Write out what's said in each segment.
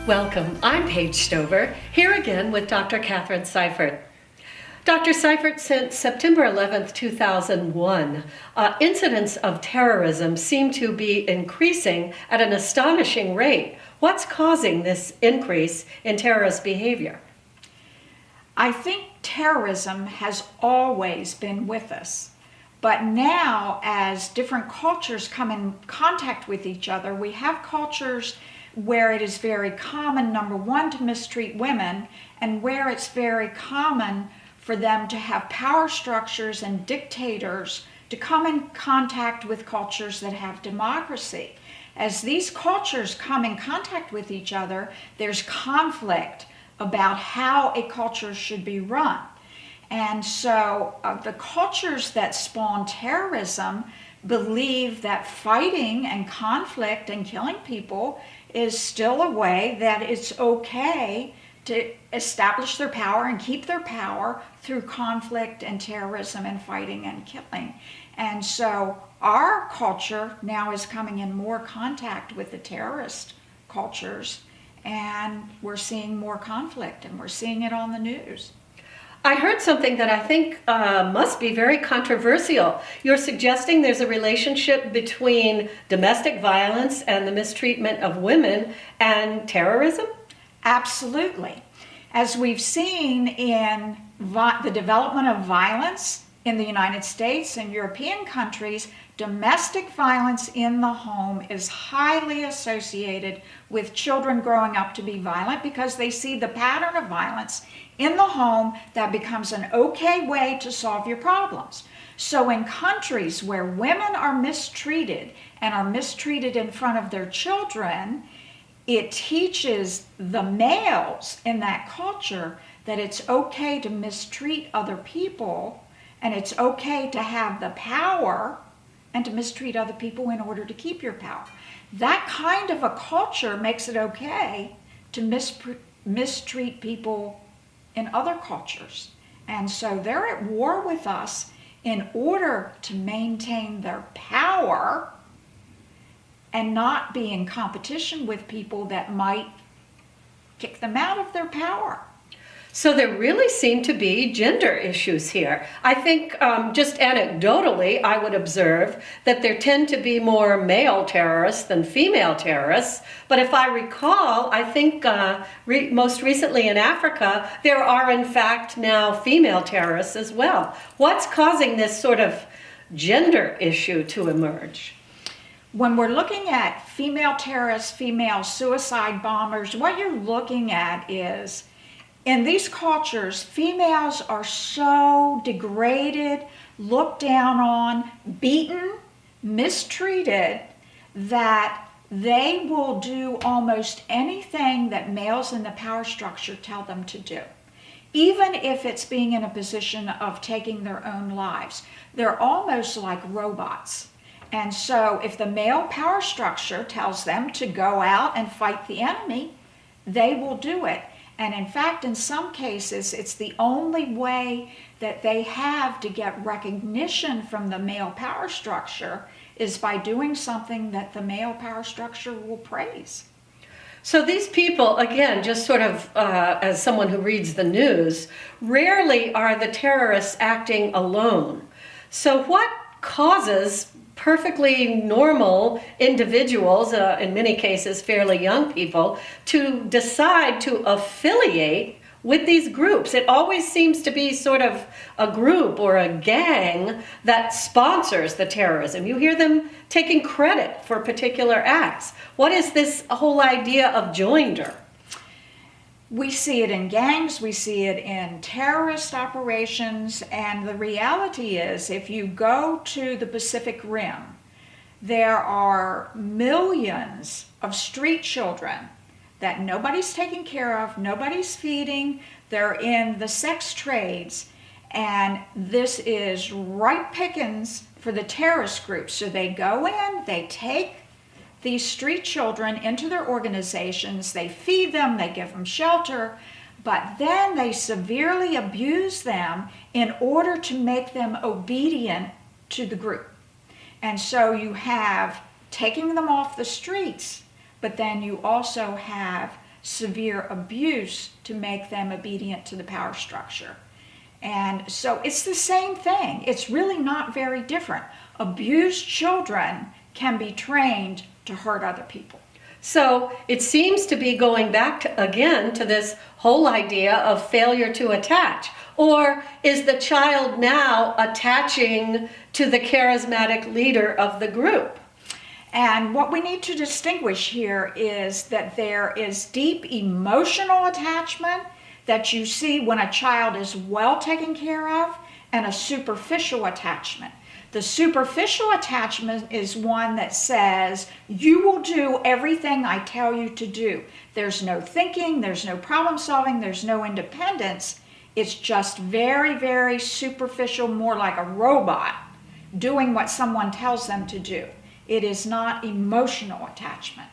Welcome, I'm Paige Stover, here again with Dr. Kathryn Seifert. Dr. Seifert, since September 11th, 2001, incidents of terrorism seem to be increasing at an astonishing rate. What's causing this increase in terrorist behavior? I think terrorism has always been with us. But now, as different cultures come in contact with each other, we have cultures where it is very common, number one, to mistreat women, and where it's very common for them to have power structures and dictators to come in contact with cultures that have democracy. As these cultures come in contact with each other, there's conflict about how a culture should be run. And so the cultures that spawn terrorism believe that fighting and conflict and killing people is still a way that it's okay to establish their power and keep their power through conflict and terrorism and fighting and killing. And so our culture now is coming in more contact with the terrorist cultures, and we're seeing more conflict, and we're seeing it on the news. I heard something that I think must be very controversial. You're suggesting there's a relationship between domestic violence and the mistreatment of women and terrorism? Absolutely. As we've seen in the development of violence in the United States and European countries, domestic violence in the home is highly associated with children growing up to be violent because they see the pattern of violence in the home that becomes an okay way to solve your problems. So in countries where women are mistreated and are mistreated in front of their children, it teaches the males in that culture that it's okay to mistreat other people, and it's okay to have the power and to mistreat other people in order to keep your power. That kind of a culture makes it okay to mistreat people in other cultures. And so they're at war with us in order to maintain their power and not be in competition with people that might kick them out of their power. So there really seem to be gender issues here. I think just anecdotally, I would observe that there tend to be more male terrorists than female terrorists. But if I recall, I think most recently in Africa, there are in fact now female terrorists as well. What's causing this sort of gender issue to emerge? When we're looking at female terrorists, female suicide bombers, what you're looking at is, in these cultures, females are so degraded, looked down on, beaten, mistreated, that they will do almost anything that males in the power structure tell them to do, even if it's being in a position of taking their own lives. They're almost like robots. And so if the male power structure tells them to go out and fight the enemy, they will do it. And in fact, in some cases, it's the only way that they have to get recognition from the male power structure is by doing something that the male power structure will praise. So these people, again, just sort of as someone who reads the news, rarely are the terrorists acting alone. So what causes perfectly normal individuals, in many cases fairly young people, to decide to affiliate with these groups? It always seems to be sort of a group or a gang that sponsors the terrorism. You hear them taking credit for particular acts. What is this whole idea of joinder? We see it in gangs, we see it in terrorist operations, and the reality is, if you go to the Pacific Rim, there are millions of street children that nobody's taking care of, nobody's feeding, they're in the sex trades, and this is ripe pickings for the terrorist groups. So they go in, they take these street children into their organizations, they feed them, they give them shelter, but then they severely abuse them in order to make them obedient to the group. And so you have taking them off the streets, but then you also have severe abuse to make them obedient to the power structure. And so it's the same thing. It's really not very different. Abused children can be trained to hurt other people. So it seems to be going back again to this whole idea of failure to attach. Or is the child now attaching to the charismatic leader of the group? And what we need to distinguish here is that there is deep emotional attachment that you see when a child is well taken care of, and a superficial attachment. The superficial attachment is one that says, you will do everything I tell you to do. There's no thinking, there's no problem solving, there's no independence. It's just very, very superficial, more like a robot doing what someone tells them to do. It is not emotional attachment.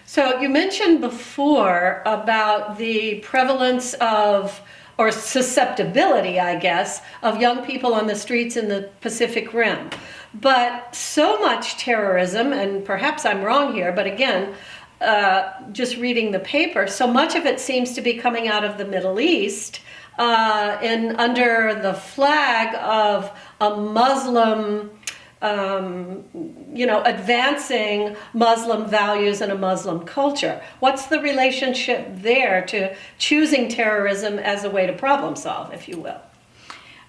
So you mentioned before about the prevalence of, or susceptibility, I guess, of young people on the streets in the Pacific Rim. But so much terrorism, and perhaps I'm wrong here, but again, just reading the paper, so much of it seems to be coming out of the Middle East under the flag of a Muslim, advancing Muslim values and a Muslim culture. What's the relationship there to choosing terrorism as a way to problem solve, if you will?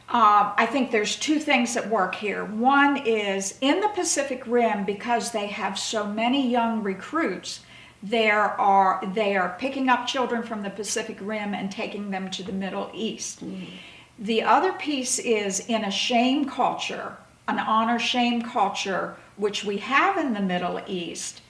I think there's two things that work here. One is in the Pacific Rim, because they have so many young recruits, they are picking up children from the Pacific Rim and taking them to the Middle East. Mm-hmm. The other piece is in a shame culture, an honor shame culture, which we have in the Middle East,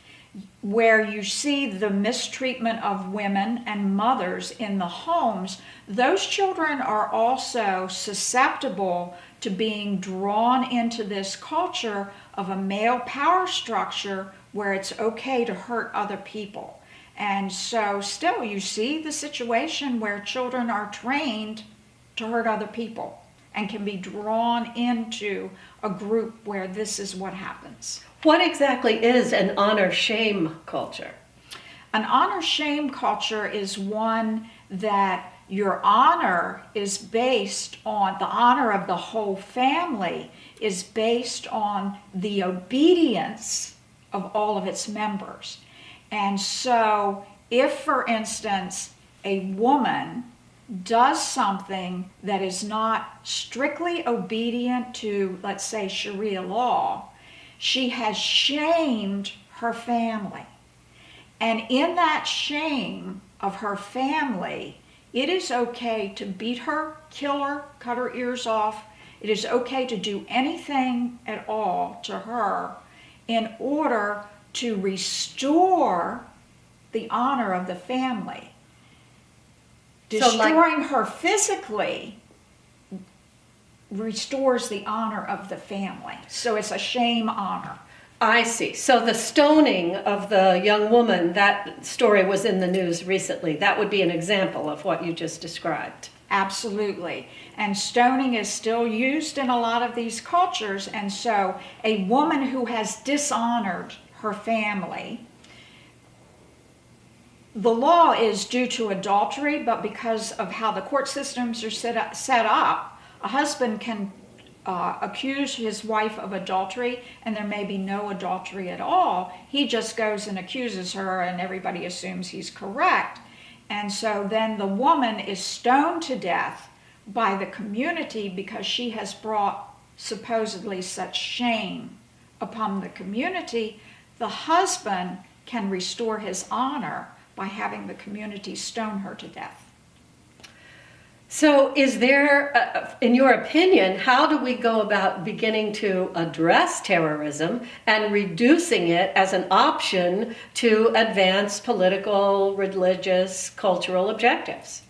where you see the mistreatment of women and mothers in the homes. Those children are also susceptible to being drawn into this culture of a male power structure where it's okay to hurt other people. And so still you see the situation where children are trained to hurt other people and can be drawn into a group where this is what happens. What exactly is an honor-shame culture? An honor-shame culture is one that your honor is based on, the honor of the whole family is based on the obedience of all of its members. And so if, for instance, a woman does something that is not strictly obedient to, let's say, Sharia law, she has shamed her family. And in that shame of her family, it is okay to beat her, kill her, cut her ears off. It is okay to do anything at all to her in order to restore the honor of the family. Destroying her physically restores the honor of the family. So it's a shame honor. I see. So the stoning of the young woman, that story was in the news recently. That would be an example of what you just described. Absolutely. And stoning is still used in a lot of these cultures. And so a woman who has dishonored her family, the law is due to adultery, but because of how the court systems are set up, a husband can accuse his wife of adultery, and there may be no adultery at all. He just goes and accuses her, and everybody assumes he's correct. And so then the woman is stoned to death by the community because she has brought supposedly such shame upon the community. The husband can restore his honor by having the community stone her to death. So is there, in your opinion, how do we go about beginning to address terrorism and reducing it as an option to advance political, religious, cultural objectives?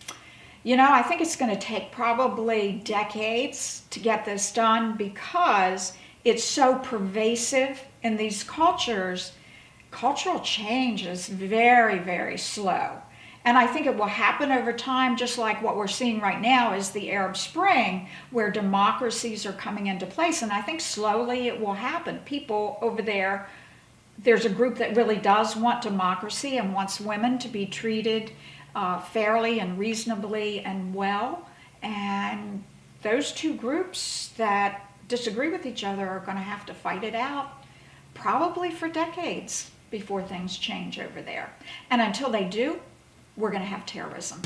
You know, I think it's going to take probably decades to get this done because it's so pervasive in these cultures. Cultural change is very, very slow. And I think it will happen over time, just like what we're seeing right now is the Arab Spring, where democracies are coming into place. And I think slowly it will happen. People over there, there's a group that really does want democracy and wants women to be treated fairly and reasonably and well. And those two groups that disagree with each other are going to have to fight it out probably for decades before things change over there. And until they do, we're going to have terrorism.